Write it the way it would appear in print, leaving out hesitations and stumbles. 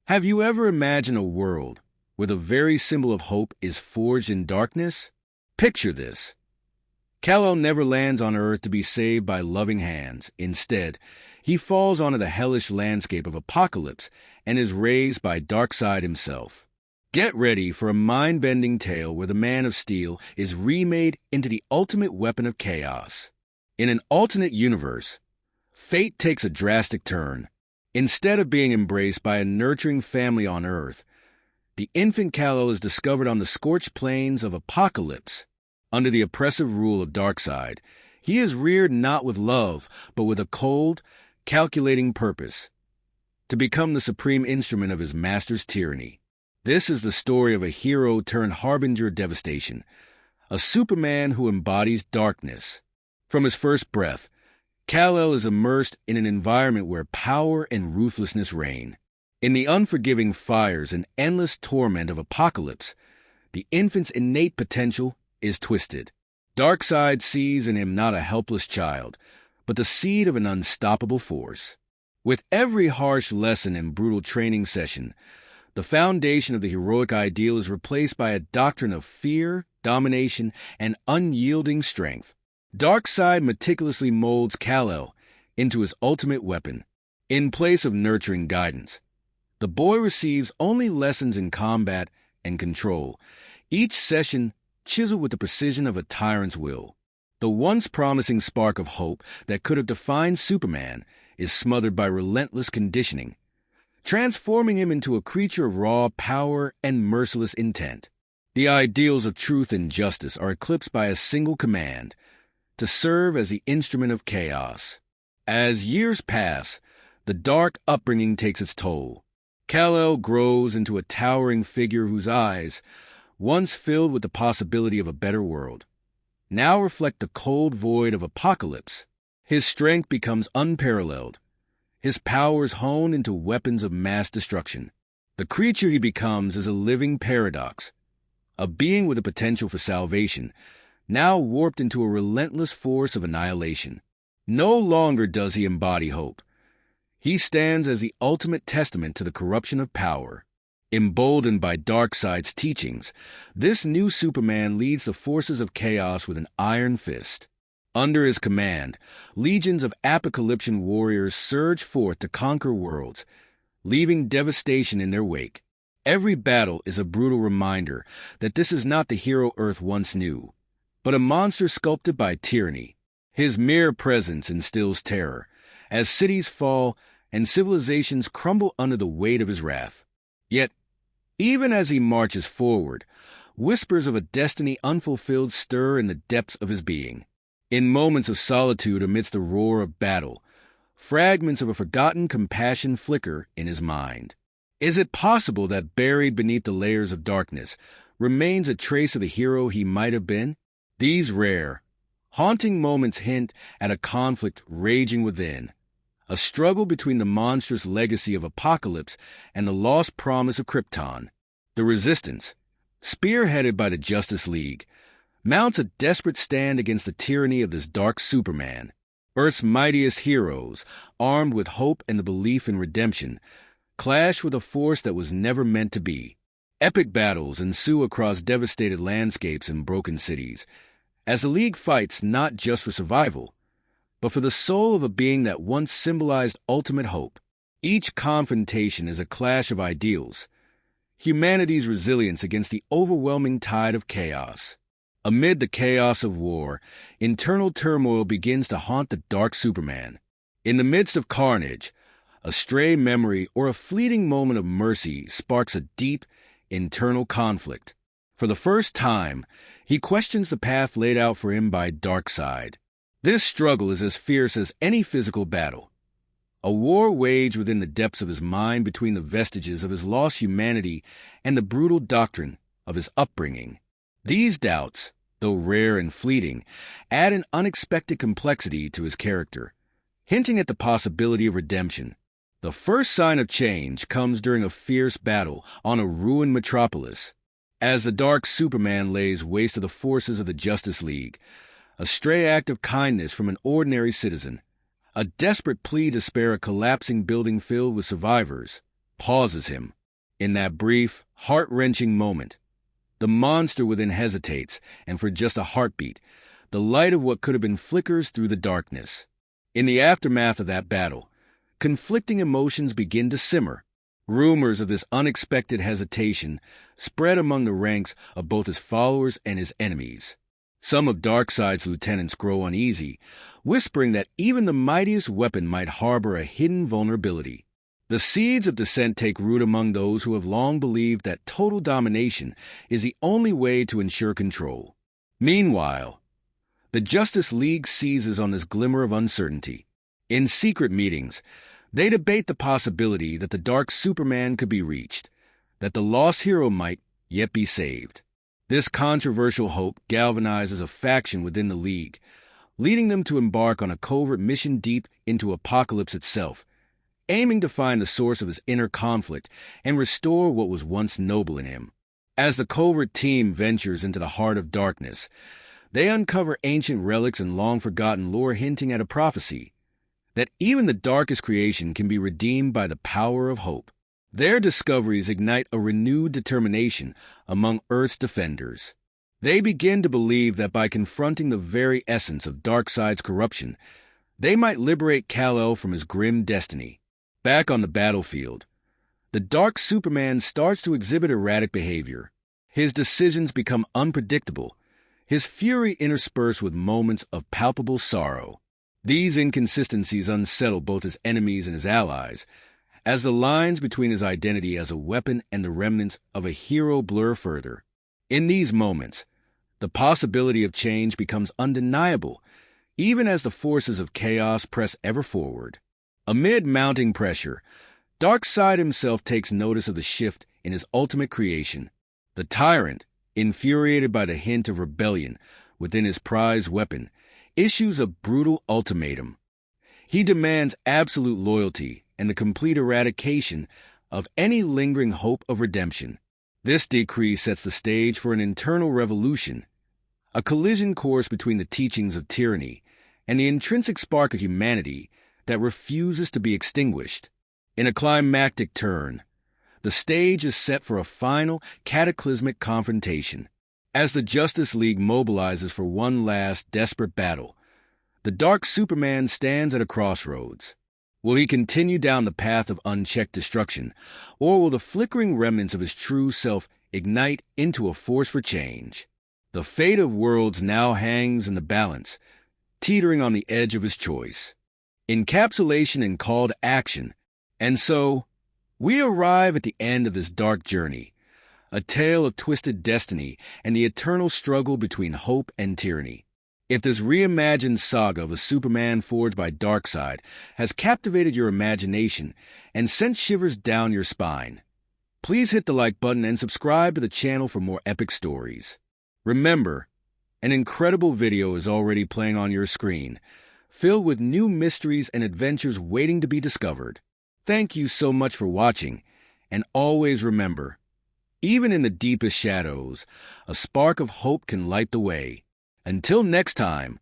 Have you ever imagined a world where the very symbol of hope is forged in darkness? Picture this. Kal-El never lands on Earth to be saved by loving hands. Instead, he falls onto the hellish landscape of Apokolips and is raised by Darkseid himself. Get ready for a mind-bending tale where the Man of Steel is remade into the ultimate weapon of chaos. In an alternate universe, fate takes a drastic turn. Instead of being embraced by a nurturing family on Earth, the infant Kal-El is discovered on the scorched plains of Apokolips. Under the oppressive rule of Darkseid, he is reared not with love, but with a cold, calculating purpose, to become the supreme instrument of his master's tyranny. This is the story of a hero turned harbinger of devastation, a Superman who embodies darkness. From his first breath, Kal-El is immersed in an environment where power and ruthlessness reign. In the unforgiving fires and endless torment of Apokolips, the infant's innate potential is twisted. Darkseid sees in him not a helpless child, but the seed of an unstoppable force. With every harsh lesson and brutal training session, the foundation of the heroic ideal is replaced by a doctrine of fear, domination, and unyielding strength. Darkseid meticulously molds Kal-El into his ultimate weapon. In place of nurturing guidance, the boy receives only lessons in combat and control, each session chiseled with the precision of a tyrant's will. The once promising spark of hope that could have defined Superman is smothered by relentless conditioning, transforming him into a creature of raw power and merciless intent. The ideals of truth and justice are eclipsed by a single command: to serve as the instrument of chaos. As years pass, the dark upbringing takes its toll. Kal-El grows into a towering figure whose eyes, once filled with the possibility of a better world, now reflect the cold void of Apokolips. His strength becomes unparalleled, his powers honed into weapons of mass destruction. The creature he becomes is a living paradox, a being with the potential for salvation, now warped into a relentless force of annihilation. No longer does he embody hope. He stands as the ultimate testament to the corruption of power. Emboldened by Darkseid's teachings, this new Superman leads the forces of chaos with an iron fist. Under his command, legions of apocalyptic warriors surge forth to conquer worlds, leaving devastation in their wake. Every battle is a brutal reminder that this is not the hero Earth once knew, but a monster sculpted by tyranny. His mere presence instills terror, as cities fall and civilizations crumble under the weight of his wrath. Yet, even as he marches forward, whispers of a destiny unfulfilled stir in the depths of his being. In moments of solitude amidst the roar of battle, fragments of a forgotten compassion flicker in his mind. Is it possible that buried beneath the layers of darkness remains a trace of the hero he might have been? These rare, haunting moments hint at a conflict raging within, a struggle between the monstrous legacy of Apokolips and the lost promise of Krypton. The Resistance, spearheaded by the Justice League, mounts a desperate stand against the tyranny of this dark Superman. Earth's mightiest heroes, armed with hope and the belief in redemption, clash with a force that was never meant to be. Epic battles ensue across devastated landscapes and broken cities, as the League fights not just for survival, but for the soul of a being that once symbolized ultimate hope. Each confrontation is a clash of ideals, humanity's resilience against the overwhelming tide of chaos. Amid the chaos of war, internal turmoil begins to haunt the dark Superman. In the midst of carnage, a stray memory or a fleeting moment of mercy sparks a deep, internal conflict. For the first time, he questions the path laid out for him by Darkseid. This struggle is as fierce as any physical battle, a war waged within the depths of his mind between the vestiges of his lost humanity and the brutal doctrine of his upbringing. These doubts, though rare and fleeting, add an unexpected complexity to his character, hinting at the possibility of redemption. The first sign of change comes during a fierce battle on a ruined metropolis. As the dark Superman lays waste to the forces of the Justice League, a stray act of kindness from an ordinary citizen, a desperate plea to spare a collapsing building filled with survivors, pauses him. In that brief, heart-wrenching moment, the monster within hesitates, and for just a heartbeat, the light of what could have been flickers through the darkness. In the aftermath of that battle, conflicting emotions begin to simmer. Rumors of this unexpected hesitation spread among the ranks of both his followers and his enemies. Some of Darkseid's lieutenants grow uneasy, whispering that even the mightiest weapon might harbor a hidden vulnerability. The seeds of dissent take root among those who have long believed that total domination is the only way to ensure control. Meanwhile, the Justice League seizes on this glimmer of uncertainty. In secret meetings, they debate the possibility that the Dark Superman could be reached, that the lost hero might yet be saved. This controversial hope galvanizes a faction within the League, leading them to embark on a covert mission deep into Apokolips itself, aiming to find the source of his inner conflict and restore what was once noble in him. As the covert team ventures into the heart of darkness, they uncover ancient relics and long-forgotten lore hinting at a prophecy that even the darkest creation can be redeemed by the power of hope. Their discoveries ignite a renewed determination among Earth's defenders. They begin to believe that by confronting the very essence of Darkseid's corruption, they might liberate Kal-El from his grim destiny. Back on the battlefield, the Dark Superman starts to exhibit erratic behavior. His decisions become unpredictable, his fury interspersed with moments of palpable sorrow. These inconsistencies unsettle both his enemies and his allies, as the lines between his identity as a weapon and the remnants of a hero blur further. In these moments, the possibility of change becomes undeniable, even as the forces of chaos press ever forward. Amid mounting pressure, Darkseid himself takes notice of the shift in his ultimate creation. The tyrant, infuriated by the hint of rebellion within his prized weapon, issues a brutal ultimatum. He demands absolute loyalty and the complete eradication of any lingering hope of redemption. This decree sets the stage for an internal revolution, a collision course between the teachings of tyranny and the intrinsic spark of humanity that refuses to be extinguished. In a climactic turn, the stage is set for a final, cataclysmic confrontation. As the Justice League mobilizes for one last, desperate battle, the Dark Superman stands at a crossroads. Will he continue down the path of unchecked destruction, or will the flickering remnants of his true self ignite into a force for change? The fate of worlds now hangs in the balance, teetering on the edge of his choice. Encapsulation and call to action. And so, we arrive at the end of this dark journey, a tale of twisted destiny and the eternal struggle between hope and tyranny. If this reimagined saga of a Superman forged by Darkseid has captivated your imagination and sent shivers down your spine, please hit the like button and subscribe to the channel for more epic stories. Remember, an incredible video is already playing on your screen, filled with new mysteries and adventures waiting to be discovered. Thank you so much for watching, and always remember, even in the deepest shadows, a spark of hope can light the way. Until next time,